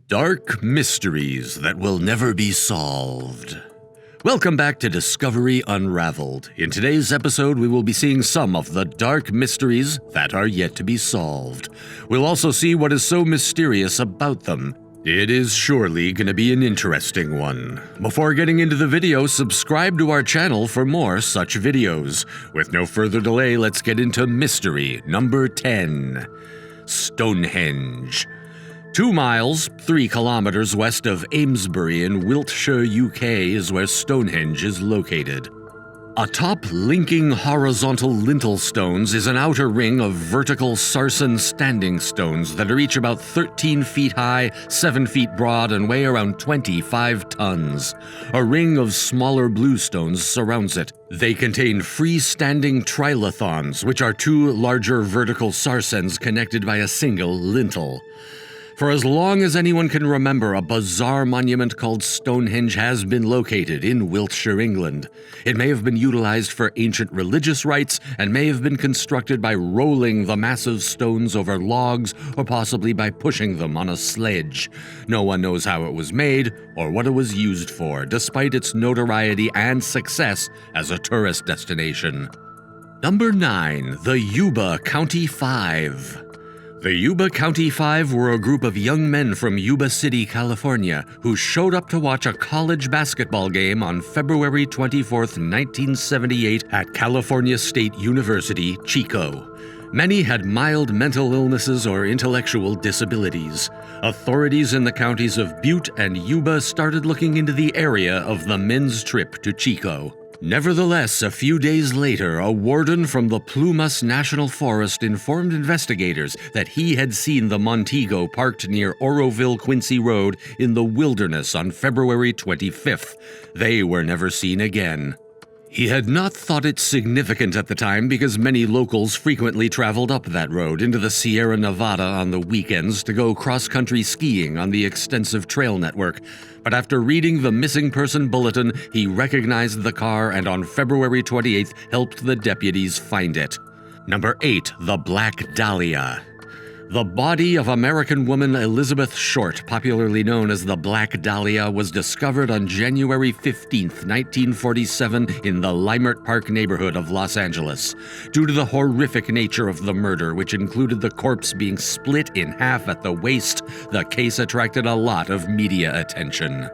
Dark mysteries that will never be solved. Welcome back to Discovery Unraveled. In today's episode, we will be seeing some of the dark mysteries that are yet to be solved. We'll also see what is so mysterious about them. It is surely going to be an interesting one. Before getting into the video, subscribe to our channel for more such videos. With no further delay, let's get into mystery number 10. Stonehenge. 2 miles, 3 kilometers west of Amesbury in Wiltshire, UK is where Stonehenge is located. Atop linking horizontal lintel stones is an outer ring of vertical sarsen standing stones that are each about 13 feet high, 7 feet broad, and weigh around 25 tons. A ring of smaller blue stones surrounds it. They contain freestanding trilithons, which are 2 larger vertical sarsens connected by a single lintel. For as long as anyone can remember, a bizarre monument called Stonehenge has been located in Wiltshire, England. It may have been utilized for ancient religious rites and may have been constructed by rolling the massive stones over logs or possibly by pushing them on a sledge. No one knows how it was made or what it was used for, despite its notoriety and success as a tourist destination. Number 9. The Yuba County Five. The Yuba County Five were a group of young men from Yuba City, California, who showed up to watch a college basketball game on February 24, 1978 at California State University, Chico. Many had mild mental illnesses or intellectual disabilities. Authorities in the counties of Butte and Yuba started looking into the area of the men's trip to Chico. Nevertheless, a few days later, a warden from the Plumas National Forest informed investigators that he had seen the Montego parked near Oroville Quincy Road in the wilderness on February 25th. They were never seen again. He had not thought it significant at the time because many locals frequently traveled up that road into the Sierra Nevada on the weekends to go cross-country skiing on the extensive trail network. But after reading the missing person bulletin, he recognized the car and on February 28th helped the deputies find it. Number 8. The Black Dahlia. The body of American woman Elizabeth Short, popularly known as the Black Dahlia, was discovered on January 15, 1947 in the Leimert Park neighborhood of Los Angeles. Due to the horrific nature of the murder, which included the corpse being split in half at the waist, the case attracted a lot of media attention.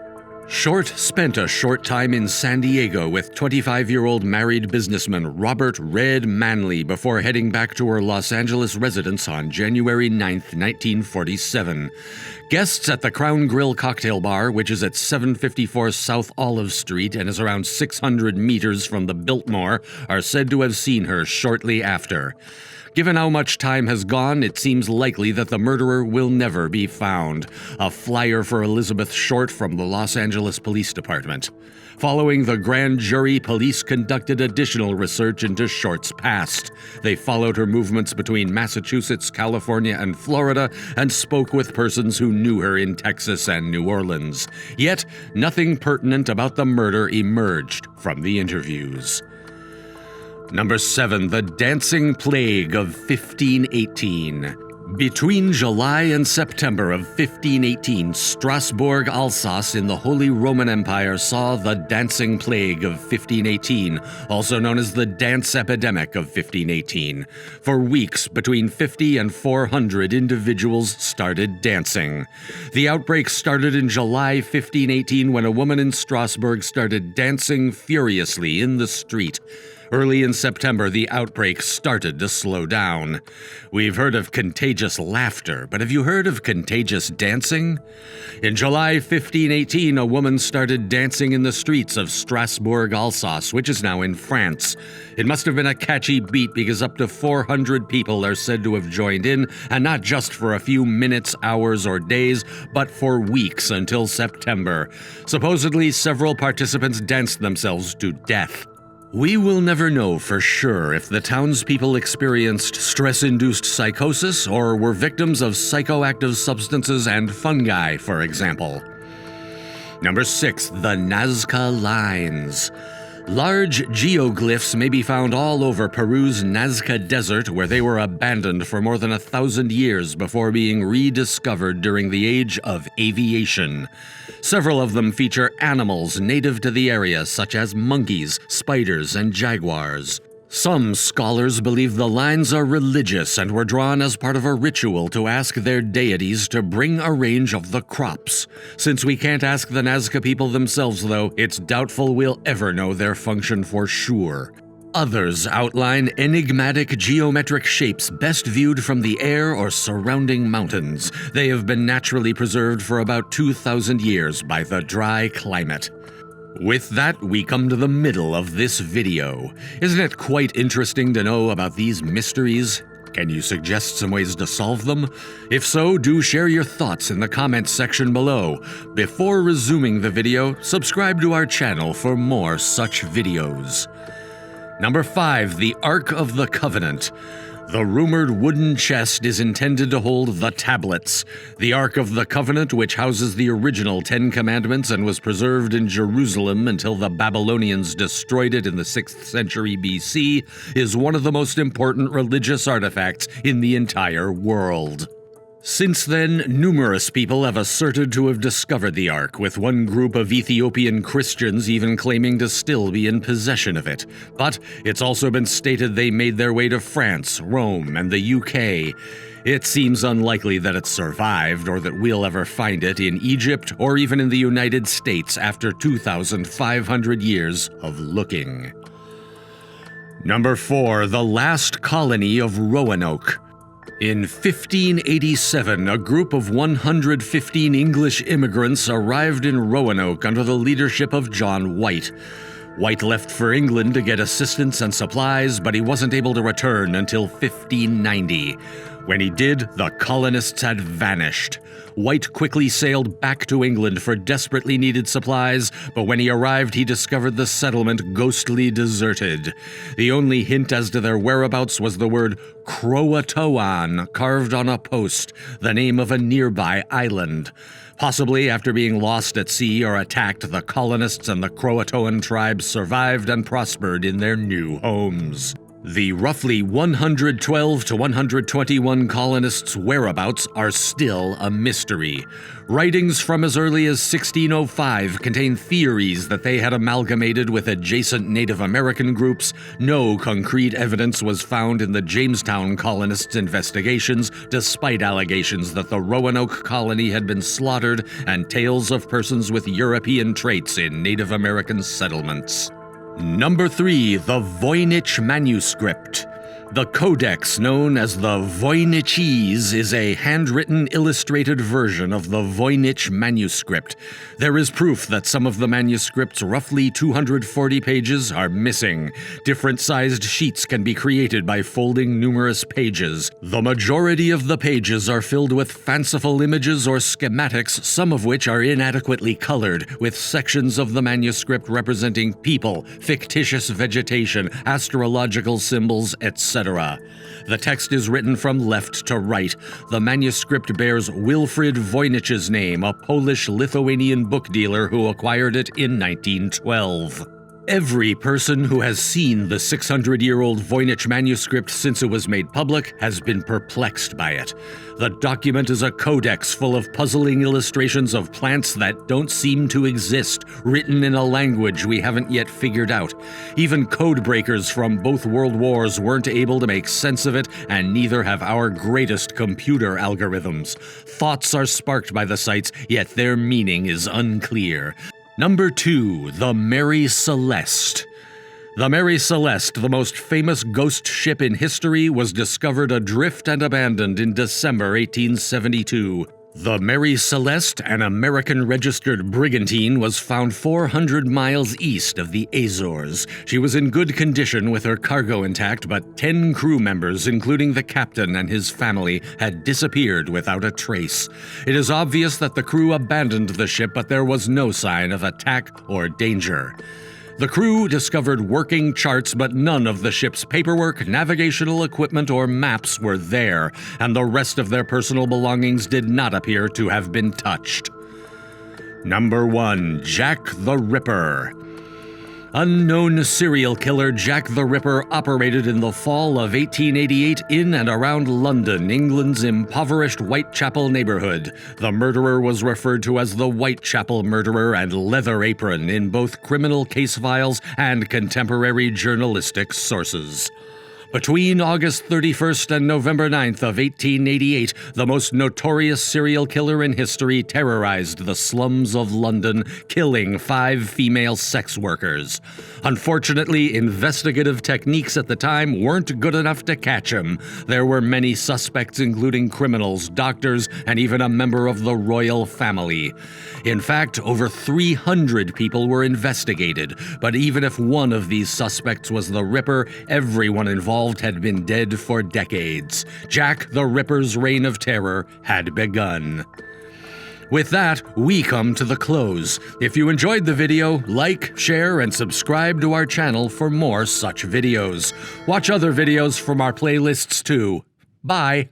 Short spent a short time in San Diego with 25-year-old married businessman Robert Red Manley before heading back to her Los Angeles residence on January 9, 1947. Guests at the Crown Grill Cocktail Bar, which is at 754 South Olive Street and is around 600 meters from the Biltmore, are said to have seen her shortly after. Given how much time has gone, it seems likely that the murderer will never be found. A flyer for Elizabeth Short from the Los Angeles Police Department. Following the grand jury, police conducted additional research into Short's past. They followed her movements between Massachusetts, California, and Florida, and spoke with persons who knew her in Texas and New Orleans. Yet, nothing pertinent about the murder emerged from the interviews. Number 7. The Dancing Plague of 1518. Between July and September of 1518, Strasbourg, Alsace in the Holy Roman Empire saw the Dancing Plague of 1518, also known as the Dance Epidemic of 1518. For weeks, between 50 and 400 individuals started dancing. The outbreak started in July 1518 when a woman in Strasbourg started dancing furiously in the street. Early in September, the outbreak started to slow down. We've heard of contagious laughter, but have you heard of contagious dancing? In July 1518, a woman started dancing in the streets of Strasbourg, Alsace, which is now in France. It must have been a catchy beat because up to 400 people are said to have joined in, and not just for a few minutes, hours, or days, but for weeks until September. Supposedly, several participants danced themselves to death. We will never know for sure if the townspeople experienced stress-induced psychosis or were victims of psychoactive substances and fungi, for example. Number 6. The Nazca Lines. Large geoglyphs may be found all over Peru's Nazca Desert, where they were abandoned for more than 1,000 years before being rediscovered during the age of aviation. Several of them feature animals native to the area, such as monkeys, spiders, and jaguars. Some scholars believe the lines are religious and were drawn as part of a ritual to ask their deities to bring a range of the crops. Since we can't ask the Nazca people themselves, though, it's doubtful we'll ever know their function for sure. Others outline enigmatic geometric shapes best viewed from the air or surrounding mountains. They have been naturally preserved for about 2,000 years by the dry climate. With that, we come to the middle of this video. Isn't it quite interesting to know about these mysteries? Can you suggest some ways to solve them? If so, do share your thoughts in the comments section below. Before resuming the video, subscribe to our channel for more such videos. Number 5. The Ark of the Covenant. The rumored wooden chest is intended to hold the tablets. The Ark of the Covenant, which houses the original 10 Commandments and was preserved in Jerusalem until the Babylonians destroyed it in the 6th century BC, is one of the most important religious artifacts in the entire world. Since then, numerous people have asserted to have discovered the Ark, with one group of Ethiopian Christians even claiming to still be in possession of it. But it's also been stated they made their way to France, Rome, and the UK. It seems unlikely that it survived or that we'll ever find it in Egypt or even in the United States after 2,500 years of looking. Number 4. The Last Colony of Roanoke. In 1587, a group of 115 English immigrants arrived in Roanoke under the leadership of John White. White left for England to get assistance and supplies, but he wasn't able to return until 1590. When he did, the colonists had vanished. White quickly sailed back to England for desperately needed supplies, but when he arrived, he discovered the settlement ghostly deserted. The only hint as to their whereabouts was the word Croatoan carved on a post, the name of a nearby island. Possibly after being lost at sea or attacked, the colonists and the Croatoan tribes survived and prospered in their new homes. The roughly 112 to 121 colonists' whereabouts are still a mystery. Writings from as early as 1605 contain theories that they had amalgamated with adjacent Native American groups. No concrete evidence was found in the Jamestown colonists' investigations, despite allegations that the Roanoke colony had been slaughtered and tales of persons with European traits in Native American settlements. Number 3. The Voynich Manuscript. The codex, known as the Voynichese, is a handwritten, illustrated version of the Voynich manuscript. There is proof that some of the manuscript's roughly 240 pages are missing. Different-sized sheets can be created by folding numerous pages. The majority of the pages are filled with fanciful images or schematics, some of which are inadequately colored, with sections of the manuscript representing people, fictitious vegetation, astrological symbols, etc. The text is written from left to right. The manuscript bears Wilfrid Voynich's name, a Polish-Lithuanian book dealer who acquired it in 1912. Every person who has seen the 600-year-old Voynich manuscript since it was made public has been perplexed by it. The document is a codex full of puzzling illustrations of plants that don't seem to exist, written in a language we haven't yet figured out. Even code breakers from both world wars weren't able to make sense of it, and neither have our greatest computer algorithms. Thoughts are sparked by the sites, yet their meaning is unclear. Number 2. The Mary Celeste. The Mary Celeste, the most famous ghost ship in history, was discovered adrift and abandoned in December 1872. The Mary Celeste, an American-registered brigantine, was found 400 miles east of the Azores. She was in good condition with her cargo intact, but 10 crew members, including the captain and his family, had disappeared without a trace. It is obvious that the crew abandoned the ship, but there was no sign of attack or danger. The crew discovered working charts, but none of the ship's paperwork, navigational equipment, or maps were there, and the rest of their personal belongings did not appear to have been touched. Number 1. Jack the Ripper. Unknown serial killer Jack the Ripper operated in the fall of 1888 in and around London, England's impoverished Whitechapel neighborhood. The murderer was referred to as the Whitechapel Murderer and Leather Apron in both criminal case files and contemporary journalistic sources. Between August 31st and November 9th of 1888, the most notorious serial killer in history terrorized the slums of London, killing 5 female sex workers. Unfortunately, investigative techniques at the time weren't good enough to catch him. There were many suspects, including criminals, doctors, and even a member of the royal family. In fact, over 300 people were investigated, but even if one of these suspects was the Ripper, everyone involved had been dead for decades. Jack the Ripper's reign of terror had begun. With that, we come to the close. If you enjoyed the video, like, share, and subscribe to our channel for more such videos. Watch other videos from our playlists too. Bye!